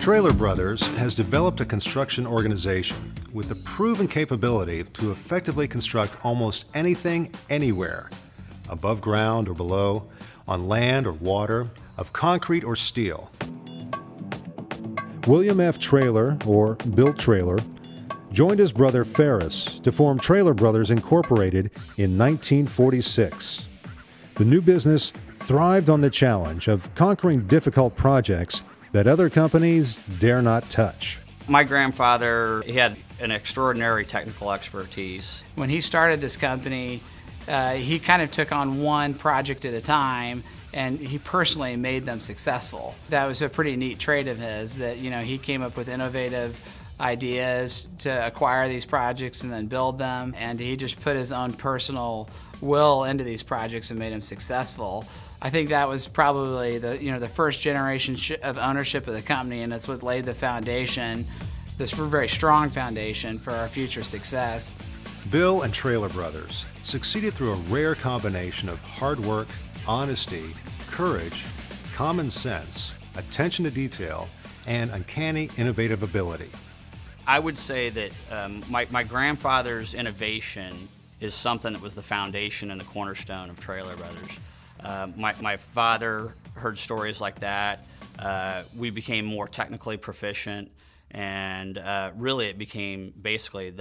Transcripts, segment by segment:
Trailer Brothers has developed a construction organization with the proven capability to effectively construct almost anything, anywhere, above ground or below, on land or water, of concrete or steel. William F. Traylor, or Bill Traylor, joined his brother Ferris to form Trailer Brothers Incorporated in 1946. The new business thrived on the challenge of conquering difficult projects that other companies dare not touch. My grandfather, he had an extraordinary technical expertise. When he started this company, he kind of took on one project at a time, and he personally made them successful. That was a pretty neat trait of his, that he came up with innovative ideas to acquire these projects and then build them, and he just put his own personal will into these projects and made them successful. I think that was probably the first generation of ownership of the company, and that's what laid the foundation, this very strong foundation for our future success. Bill and Trailer Brothers succeeded through a rare combination of hard work, honesty, courage, common sense, attention to detail, and uncanny innovative ability. I would say that my grandfather's innovation is something that was the foundation and the cornerstone of Trailer Brothers. My father heard stories like that. We became more technically proficient, and really it became basically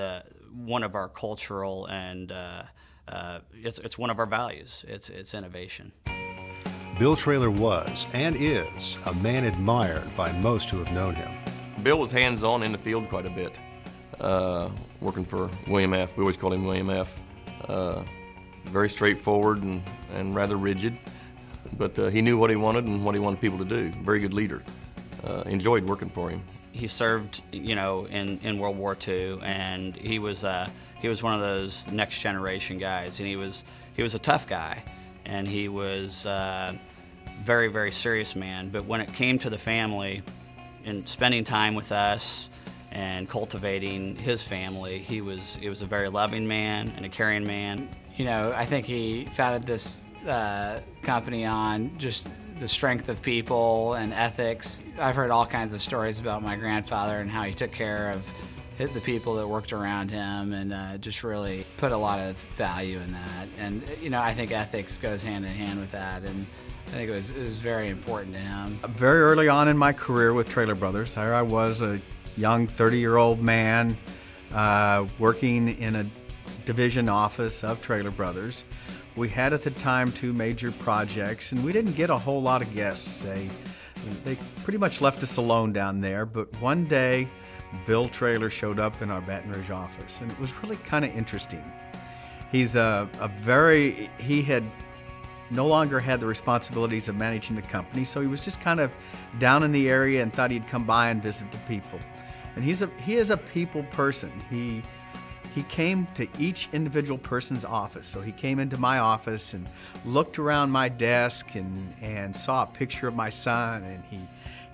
one of our cultural and it's one of our values. It's innovation. Bill Traylor was and is a man admired by most who have known him. Bill was hands-on in the field quite a bit, working for William F. We always called him William F. Very straightforward and rather rigid, but he knew what he wanted and what he wanted people to do. Very good leader. Enjoyed working for him. He served, in World War II, and he was one of those next generation guys, and he was a tough guy, and he was very, very serious man. But when it came to the family and spending time with us and cultivating his family, he was a very loving man and a caring man. I think he founded this company on just the strength of people and ethics. I've heard all kinds of stories about my grandfather and how he took care of the people that worked around him, and just really put a lot of value in that. And I think ethics goes hand in hand with that, and I think it was very important to him. Very early on in my career with Trailer Brothers, there I was, a young 30-year-old man working in a division office of Trailer Brothers. We had at the time 2 major projects, and we didn't get a whole lot of guests. They pretty much left us alone down there, but one day Bill Traylor showed up in our Baton Rouge office, and it was really kind of interesting. He had no longer had the responsibilities of managing the company, so he was just kind of down in the area and thought he'd come by and visit the people. And he is a people person. He came to each individual person's office. So he came into my office and looked around my desk and saw a picture of my son, and he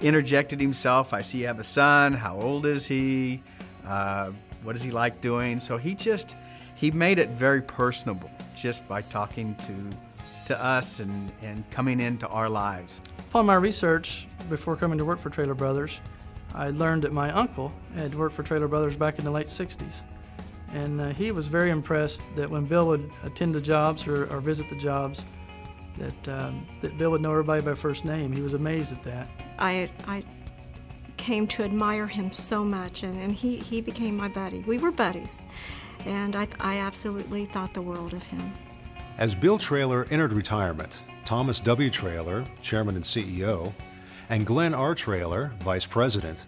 interjected himself. "I see you have a son. How old is he? What does he like doing?" So he made it very personable just by talking to us and coming into our lives. Upon my research before coming to work for Trailer Brothers, I learned that my uncle had worked for Trailer Brothers back in the late 60s. And he was very impressed that when Bill would attend the jobs or visit the jobs, that Bill would know everybody by first name. He was amazed at that. I came to admire him so much, and he became my buddy. We were buddies, and I absolutely thought the world of him. As Bill Traylor entered retirement, Thomas W. Traylor, chairman and CEO, and Glenn R. Traylor, vice president,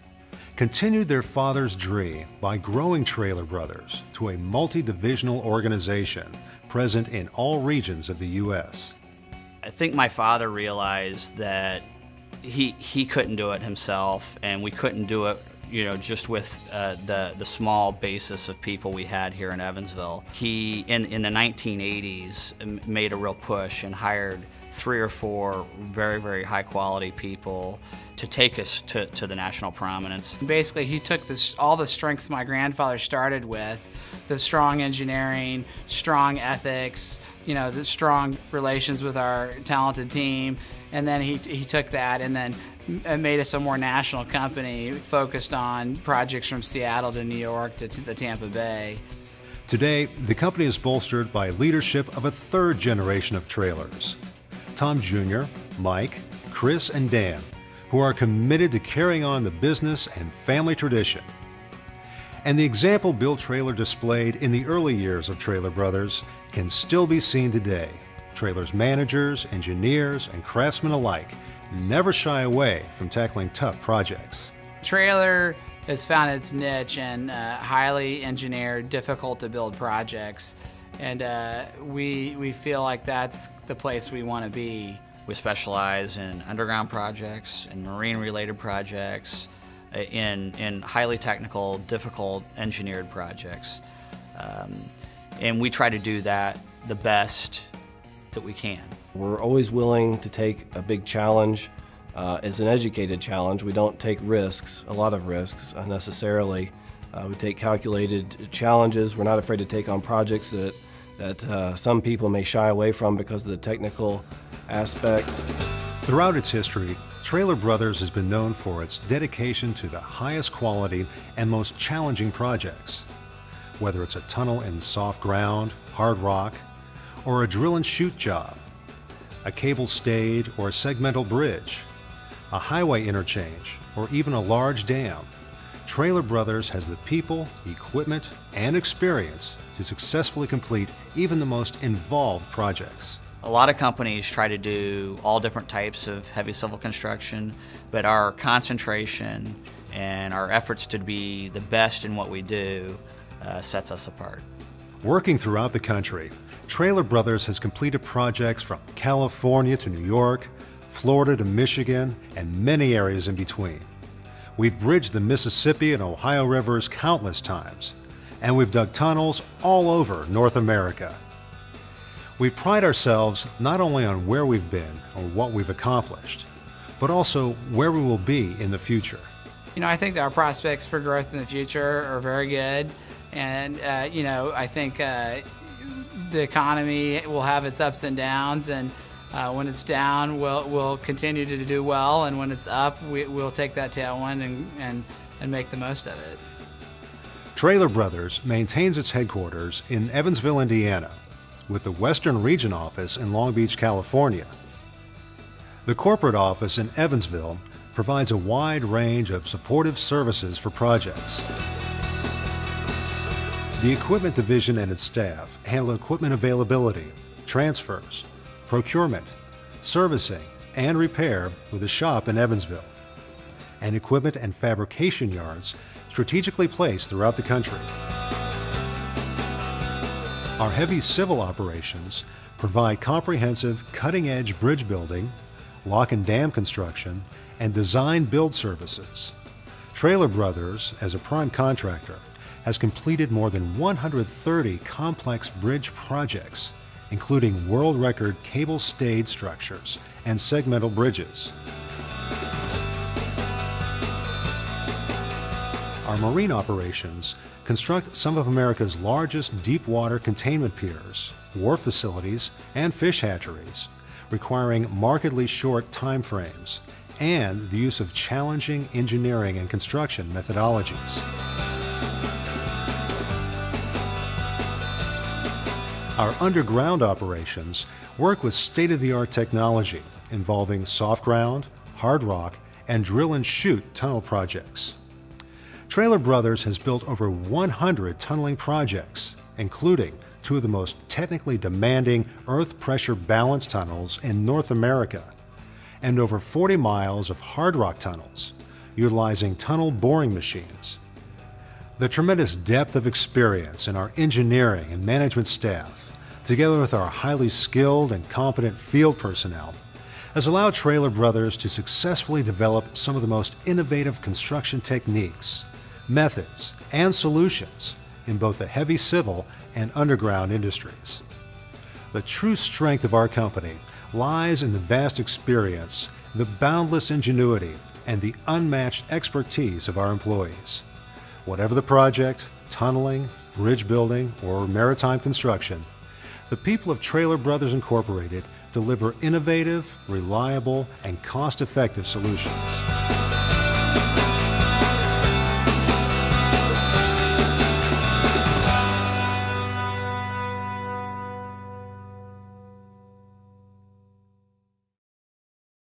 continued their father's dream by growing Trailer Brothers to a multi-divisional organization present in all regions of the U.S. I think my father realized that he couldn't do it himself, and we couldn't do it just with the small basis of people we had here in Evansville. He, in the 1980s, made a real push and hired 3 or 4 very, very high quality people to take us to the national prominence. Basically, he took all the strengths my grandfather started with, the strong engineering, strong ethics, the strong relations with our talented team, and then he took that and then made us a more national company focused on projects from Seattle to New York to the Tampa Bay. Today, the company is bolstered by leadership of a 3rd generation of trailers. Tom Jr., Mike, Chris, and Dan, who are committed to carrying on the business and family tradition. And the example Bill Traylor displayed in the early years of Traylor Brothers can still be seen today. Traylor's managers, engineers, and craftsmen alike never shy away from tackling tough projects. Traylor has found its niche in highly engineered, difficult to build projects, and we feel like that's the place we want to be. We specialize in underground projects, in marine-related projects, in highly technical, difficult engineered projects. And we try to do that the best that we can. We're always willing to take a big challenge. It's an educated challenge. We don't take risks, a lot of risks unnecessarily. We take calculated challenges. We're not afraid to take on projects that some people may shy away from because of the technical aspect. Throughout its history, Traylor Brothers has been known for its dedication to the highest quality and most challenging projects. Whether it's a tunnel in soft ground, hard rock, or a drill and shoot job, a cable stayed or a segmental bridge, a highway interchange, or even a large dam, Traylor Brothers has the people, equipment, and experience to successfully complete even the most involved projects. A lot of companies try to do all different types of heavy civil construction, but our concentration and our efforts to be the best in what we do sets us apart. Working throughout the country, Traylor Brothers has completed projects from California to New York, Florida to Michigan, and many areas in between. We've bridged the Mississippi and Ohio rivers countless times, and we've dug tunnels all over North America. We pride ourselves not only on where we've been or what we've accomplished, but also where we will be in the future. I think that our prospects for growth in the future are very good, and I think the economy will have its ups and downs, and when it's down, we'll continue to do well, and when it's up, we'll take that tailwind and make the most of it. Traylor Brothers maintains its headquarters in Evansville, Indiana, with the Western Region office in Long Beach, California. The corporate office in Evansville provides a wide range of supportive services for projects. The equipment division and its staff handle equipment availability, transfers, procurement, servicing, and repair with a shop in Evansville, and equipment and fabrication yards strategically placed throughout the country. Our heavy civil operations provide comprehensive cutting-edge bridge building, lock and dam construction, and design build services. Traylor Brothers, as a prime contractor, has completed more than 130 complex bridge projects, including world record cable stayed structures and segmental bridges. Our marine operations construct some of America's largest deep water containment piers, wharf facilities, and fish hatcheries, requiring markedly short time frames and the use of challenging engineering and construction methodologies. Our underground operations work with state-of-the-art technology involving soft ground, hard rock, and drill and shoot tunnel projects. Traylor Brothers has built over 100 tunneling projects, including two of the most technically demanding earth pressure balance tunnels in North America, and over 40 miles of hard rock tunnels, utilizing tunnel boring machines. The tremendous depth of experience in our engineering and management staff, together with our highly skilled and competent field personnel, has allowed Traylor Brothers to successfully develop some of the most innovative construction techniques, methods, and solutions in both the heavy civil and underground industries. The true strength of our company lies in the vast experience, the boundless ingenuity, and the unmatched expertise of our employees. Whatever the project, tunneling, bridge building, or maritime construction, the people of Traylor Brothers Incorporated deliver innovative, reliable, and cost-effective solutions.